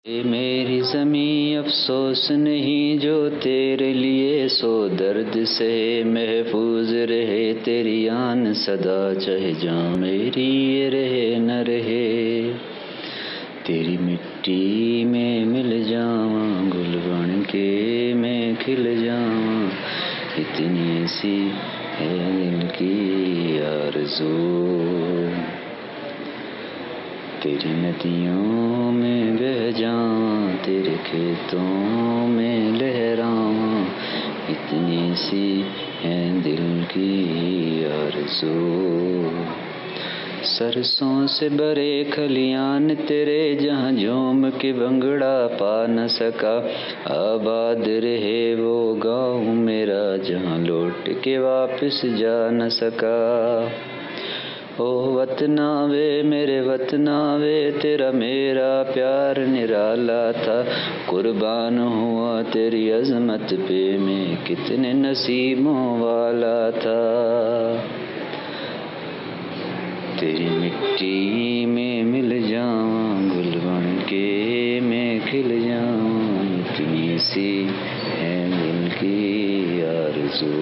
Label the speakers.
Speaker 1: ए मेरी ज़मीं अफ़सोस नहीं जो तेरे लिए सो दर्द से महफूज रहे तेरी आन सदा चाहे जान मेरी ये रहे न रहे। तेरी मिट्टी में मिल जावां गुल बन के मैं खिल जावां, इतनी सी है दिल की आरज़ू। तेरी नदियों में बह जाऊं तेरे खेतों में लहराऊं, इतनी सी है दिल की आरज़ू। सरसों से भरे खलियान तेरे जहाँ झूम के भंगड़ा पा न सका, आबाद रहे वो गाँव मेरा जहाँ लौट के वापस जा न सका। ओ वतना वे मेरे वतना वे तेरा मेरा प्यार निराला था, कुर्बान हुआ तेरी अज़मत पे मैं कितने नसीबों वाला था। तेरी मिट्टी में मिल जाऊं गुल बन के मैं खिल जाऊं, इतनी सी है दिल की आरज़ू।